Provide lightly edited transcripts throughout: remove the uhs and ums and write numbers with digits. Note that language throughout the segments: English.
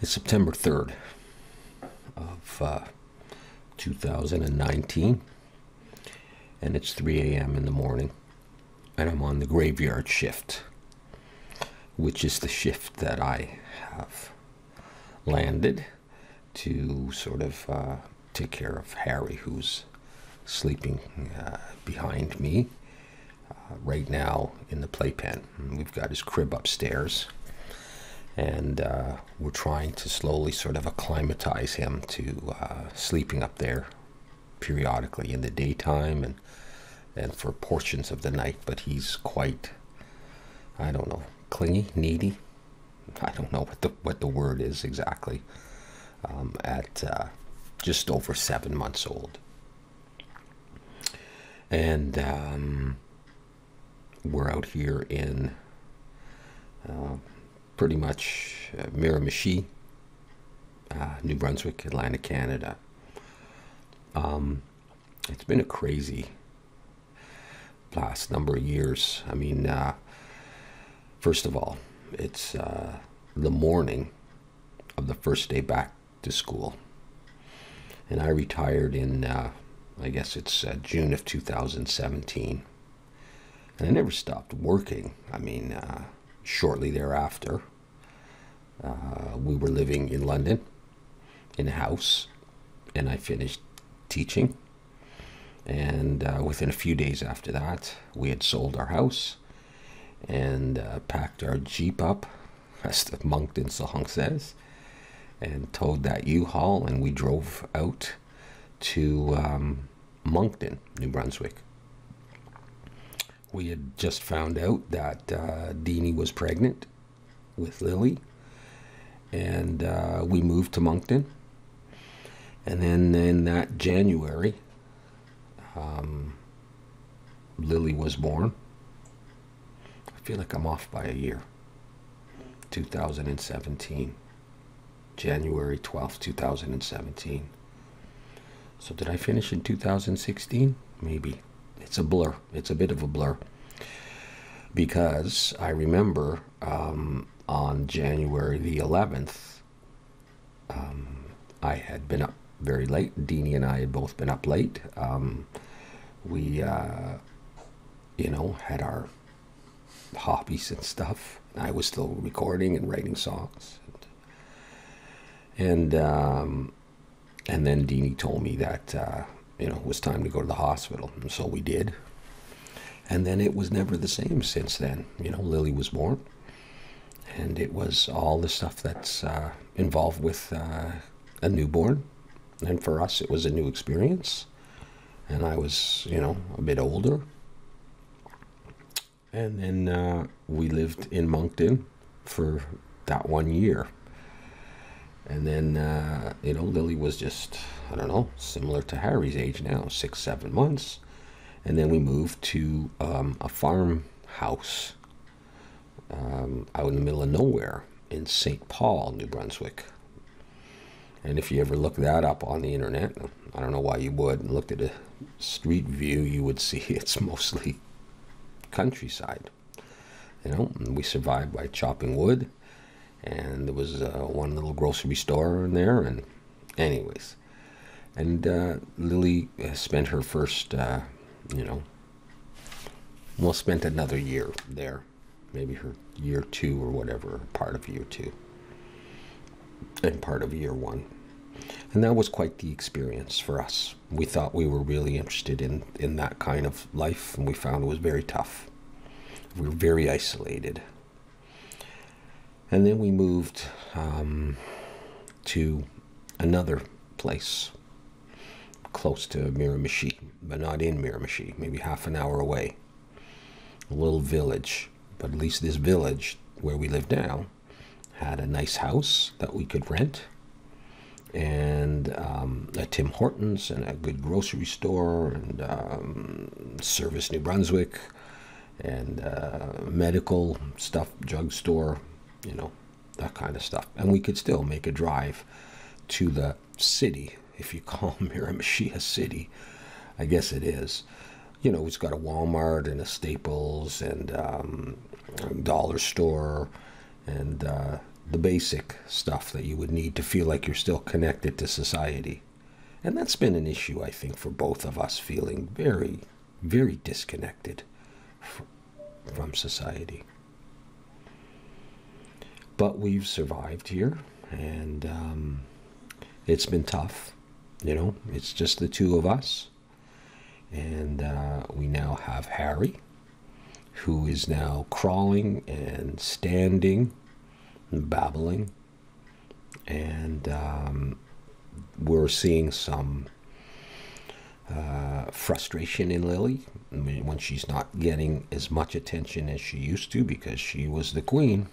It's September 3rd of 2019, and it's 3 a.m. in the morning, and I'm on the graveyard shift, which is the shift that I have landed to sort of take care of Harry, who's sleeping behind me right now in the playpen. We've got his crib upstairs, and we're trying to slowly sort of acclimatize him to sleeping up there periodically in the daytime and for portions of the night. But he's quite, I don't know, clingy, needy. I don't know what the word is exactly. At just over 7 months old, and we're out here in pretty much Miramichi, New Brunswick, Atlantic, Canada. It's been a crazy last number of years. I mean, first of all, it's the morning of the first day back to school, and I retired in I guess it's June of 2017, and I never stopped working. I mean, shortly thereafter, we were living in London in a house, and I finished teaching, and within a few days after that, we had sold our house and packed our Jeep up, as the Moncton song says, and towed that U-Haul, and we drove out to Moncton, New Brunswick. We had just found out that Deanie was pregnant with Lily, and we moved to Moncton. And then in that January, Lily was born. I feel like I'm off by a year. 2017. January 12th, 2017. So did I finish in 2016? Maybe. It's a blur. It's a bit of a blur. Because I remember on January the 11th, I had been up very late. Deanie and I had both been up late. We, you know, had our hobbies and stuff. I was still recording and writing songs. And then Deanie told me that, you know, it was time to go to the hospital. And so we did. And then it was never the same since then. You know, Lily was born. And it was all the stuff that's involved with a newborn. And for us, it was a new experience. And I was, you know, a bit older. And then we lived in Moncton for that 1 year. And then, you know, Lily was just, I don't know, similar to Harry's age now, 6, 7 months. And then we moved to a farmhouse out in the middle of nowhere in St. Paul, New Brunswick. And if you ever look that up on the internet, I don't know why you would, and looked at a street view, you would see it's mostly countryside. You know, and we survived by chopping wood. And there was one little grocery store in there, and anyways. And Lily spent her first, you know, well, spent another year there. Maybe her year 2 or whatever, part of year 2. And part of year 1. And that was quite the experience for us. We thought we were really interested in that kind of life, and we found it was very tough. We were very isolated. And then we moved to another place close to Miramichi, but not in Miramichi, maybe half an hour away. A little village, but at least this village where we live now had a nice house that we could rent, and a Tim Hortons and a good grocery store, and Service New Brunswick, and medical stuff, drugstore, you know, that kind of stuff. And we could still make a drive to the city, if you call Miramichi a city. I guess it is. You know, it's got a Walmart and a Staples and a dollar store and the basic stuff that you would need to feel like you're still connected to society. And that's been an issue, I think, for both of us, feeling very, very disconnected from society. But we've survived here, and it's been tough. It's just the two of us. And we now have Harry, who is now crawling and standing and babbling. And we're seeing some frustration in Lily when she's not getting as much attention as she used to, because she was the queen.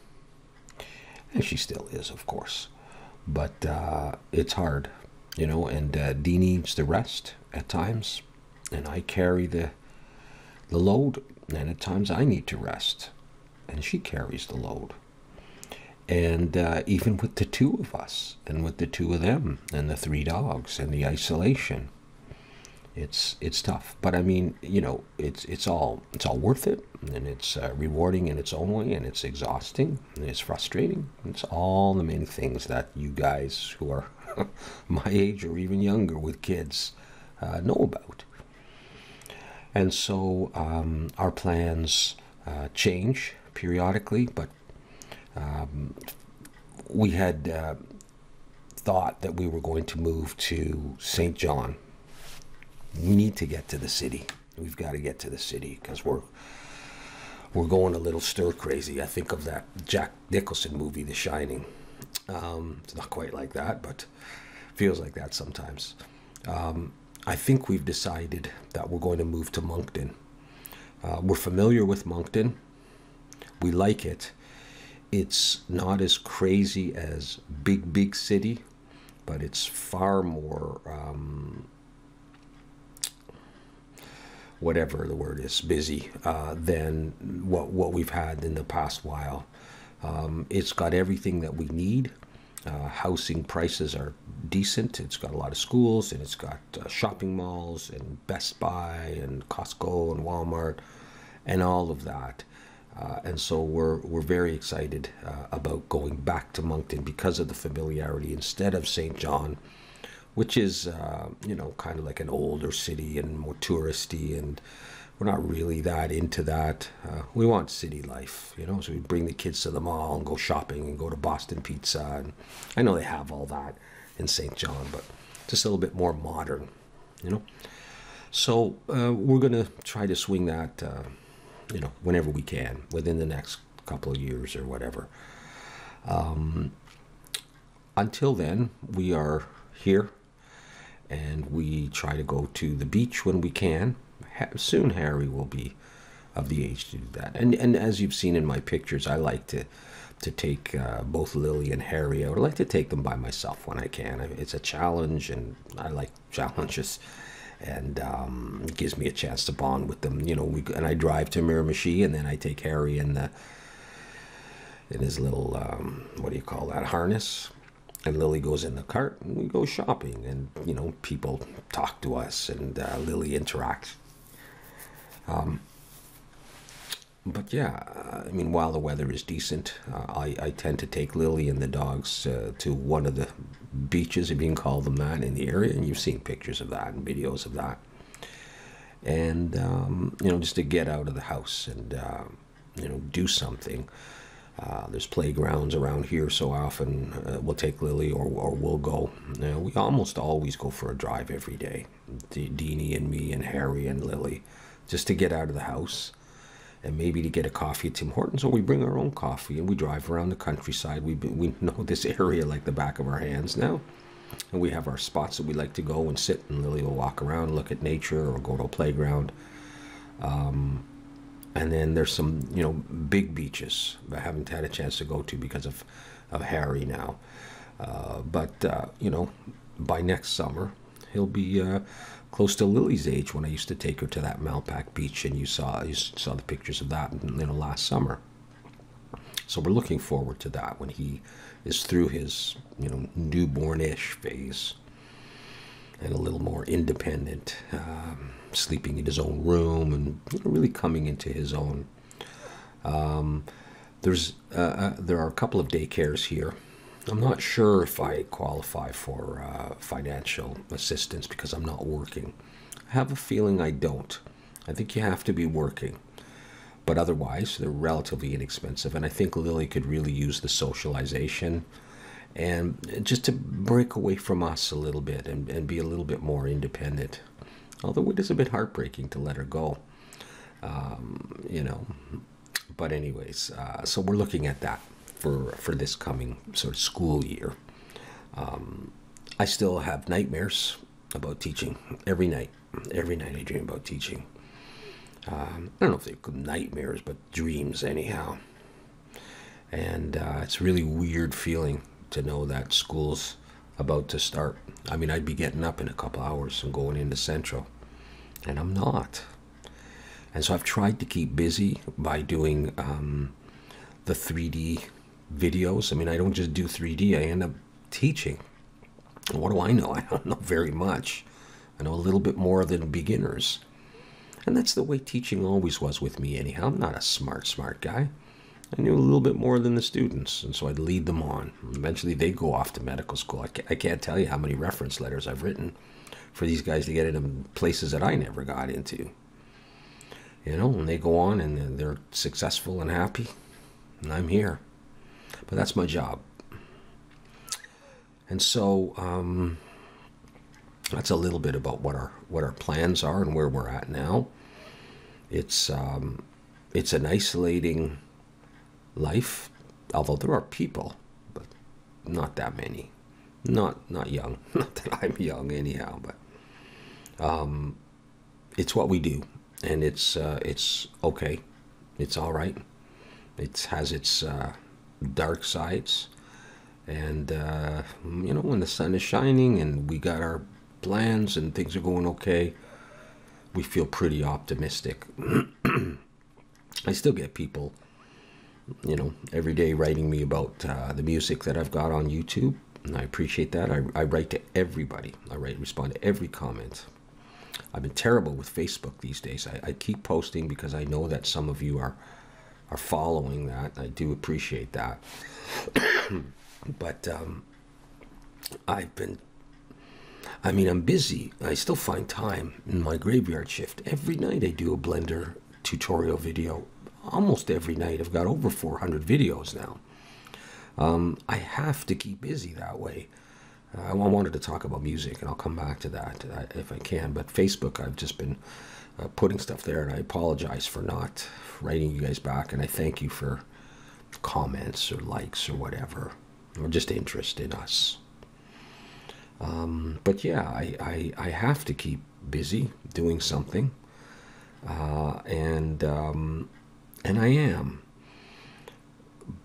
And she still is, of course. But it's hard, and Dee needs the rest at times. And I carry the load, and at times I need to rest. And she carries the load. And even with the two of us, and with the two of them, and the three dogs, and the isolation, it's tough. But I mean, it's all worth it, and it's rewarding in its own way, and it's exhausting, and it's frustrating. It's all the many things that you guys who are my age or even younger with kids know about. And so our plans change periodically, but we had thought that we were going to move to St. John. We need to get to the city. We've got to get to the city, because we're going a little stir crazy. I think of that Jack Nicholson movie, The Shining. It's not quite like that, but feels like that sometimes. I think we've decided that we're going to move to Moncton. We're familiar with Moncton. We like it. It's not as crazy as big city, but it's far more, whatever the word is, busy than what we've had in the past while. It's got everything that we need. Housing prices are decent. It's got a lot of schools, and it's got shopping malls, and Best Buy, and Costco, and Walmart, and all of that. And so we're very excited about going back to Moncton because of the familiarity, instead of St. John, which is kind of like an older city and more touristy, and we're not really that into that. We want city life, so we bring the kids to the mall and go shopping and go to Boston Pizza. And I know they have all that in St. John, but just a little bit more modern, So we're going to try to swing that, whenever we can, within the next couple of years or whatever. Until then, we are here, and we try to go to the beach when we can. Soon Harry will be of the age to do that. And as you've seen in my pictures, I like to take both Lily and Harry out. I like to take them by myself when I can. It's a challenge, and I like challenges. And it gives me a chance to bond with them. And I drive to Miramichi, and then I take Harry in his little, what do you call that, harness. And Lily goes in the cart, and we go shopping. And, people talk to us, and Lily interacts. But yeah, I mean, while the weather is decent, I tend to take Lily and the dogs to one of the beaches, if you can call them that, in the area. And you've seen pictures of that and videos of that. And, just to get out of the house and, do something. There's playgrounds around here, so often we'll take Lily or we'll go. We almost always go for a drive every day. Deanie and me and Harry and Lily, just to get out of the house. And maybe to get a coffee at Tim Hortons, or we bring our own coffee and we drive around the countryside. We know this area like the back of our hands now. And we have our spots that we like to go and sit, and Lily will walk around, look at nature, or go to a playground. And then there's some, big beaches that I haven't had a chance to go to because of Harry now. But by next summer, he'll be close to Lily's age, when I used to take her to that Malpac beach, and you saw the pictures of that last summer. So we're looking forward to that when he is through his newborn-ish phase and a little more independent, sleeping in his own room, and really coming into his own. There are a couple of daycares here. I'm not sure if I qualify for financial assistance because I'm not working. I have a feeling I don't. I think you have to be working. But otherwise, they're relatively inexpensive. And I think Lily could really use the socialization and just to break away from us a little bit and be a little bit more independent. Although it is a bit heartbreaking to let her go, you know. But anyways, so we're looking at that for this coming sort of school year. I still have nightmares about teaching every night. Every night I dream about teaching. I don't know if they're nightmares, but dreams anyhow. And it's a really weird feeling to know that school's about to start. I mean, I'd be getting up in a couple hours and going into Central, and I'm not. And so I've tried to keep busy by doing the 3D videos. I mean, I don't just do 3D, I end up teaching. What do I know? I don't know very much. I know a little bit more than beginners. And that's the way teaching always was with me anyhow. I'm not a smart guy. I knew a little bit more than the students, and so I'd lead them on. Eventually they go off to medical school. I can't tell you how many reference letters I've written for these guys to get into places that I never got into. You know, and they go on and they're successful and happy, and I'm here. But that's my job. And so that's a little bit about what our plans are and where we're at now. It's an isolating life, although there are people, but not that many. Not young. Not that I'm young anyhow, but it's what we do, and it's okay. It's all right. It has its dark sides, and you know, when the sun is shining and we got our plans and things are going okay, we feel pretty optimistic. I still get people, you know, every day writing me about the music that I've got on YouTube, and I appreciate that. I write to everybody. Respond to every comment. I've been terrible with Facebook these days. I keep posting because I know that some of you are following that. I do appreciate that. But I'm busy. I still find time in my graveyard shift. Every night I do a Blender tutorial video. Almost every night. I've got over 400 videos now. I have to keep busy that way. I wanted to talk about music, and I'll come back to that if I can. But Facebook, I've just been putting stuff there, and I apologize for not writing you guys back, and I thank you for comments or likes or whatever, or just interest in us. But yeah, I have to keep busy doing something, and I am.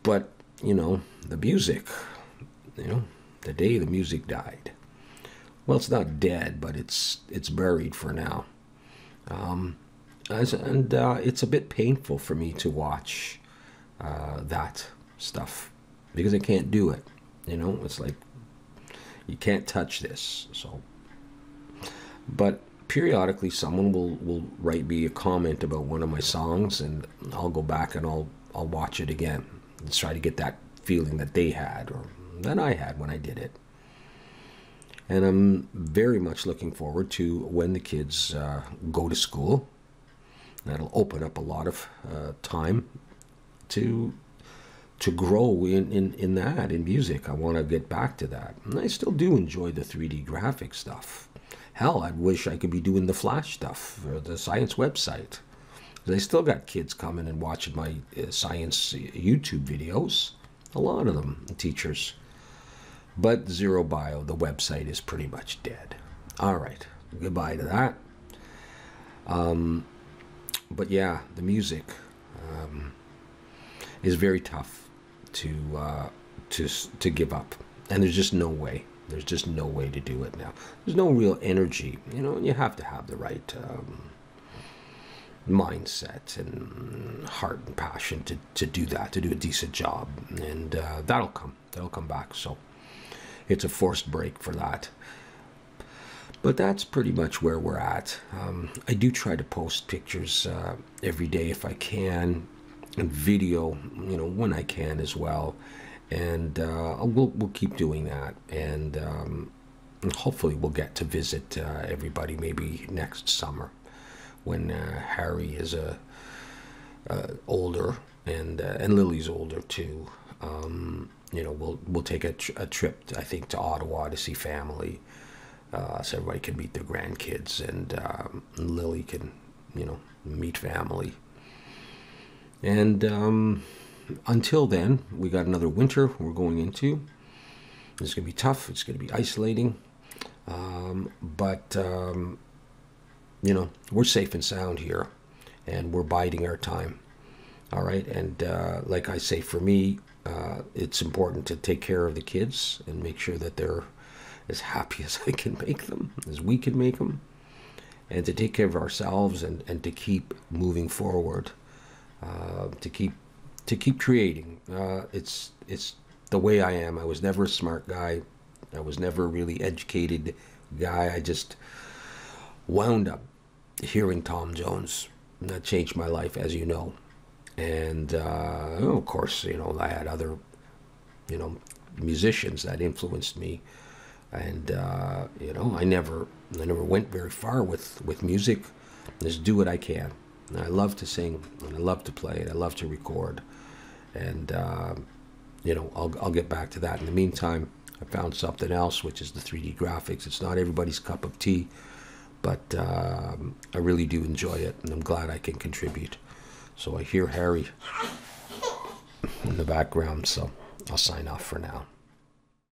But, you know, the music, you know, the day the music died. Well, it's not dead, but it's buried for now. It's a bit painful for me to watch that stuff because I can't do it. You know, it's like you can't touch this. So, but periodically, someone will write me a comment about one of my songs, and I'll go back and I'll watch it again and try to get that feeling that they had or that I had when I did it. And I'm very much looking forward to when the kids go to school. That'll open up a lot of time to grow in that, in music. I want to get back to that. And I still do enjoy the 3D graphic stuff. Hell, I wish I could be doing the Flash stuff for the science website. I still got kids coming and watching my science YouTube videos. A lot of them, teachers. But Zerobio, the website, is pretty much dead. All right, goodbye to that. But yeah, the music is very tough to give up, and there's just no way. There's just no way to do it now. There's no real energy, you know. You have to have the right mindset and heart and passion to do that, to do a decent job, and that'll come back. So it's a forced break for that. But that's pretty much where we're at. I do try to post pictures every day if I can, and video, you know, when I can as well. And we'll keep doing that. And hopefully we'll get to visit everybody maybe next summer when Harry is older and Lily's older too. You know, we'll take a trip, I think, to Ottawa to see family, so everybody can meet their grandkids, and Lily can, you know, meet family. And until then, we got another winter we're going into. It's going to be tough. It's going to be isolating. But you know, we're safe and sound here, and we're biding our time. All right. And like I say, for me, it's important to take care of the kids and make sure that they're as happy as I can make them, as we can make them, and to take care of ourselves, and to keep moving forward, to keep creating. It's the way I am. I was never a smart guy. I was never a really educated guy. I just wound up hearing Tom Jones, and that changed my life, as you know. And of course, you know, I had other, you know, musicians that influenced me, and you know, I never went very far with music. Just do what I can. And I love to sing, and I love to play, and I love to record, and you know, I'll get back to that. In the meantime, I found something else, which is the 3D graphics. It's not everybody's cup of tea, but I really do enjoy it, and I'm glad I can contribute. So I hear Harry in the background, so I'll sign off for now.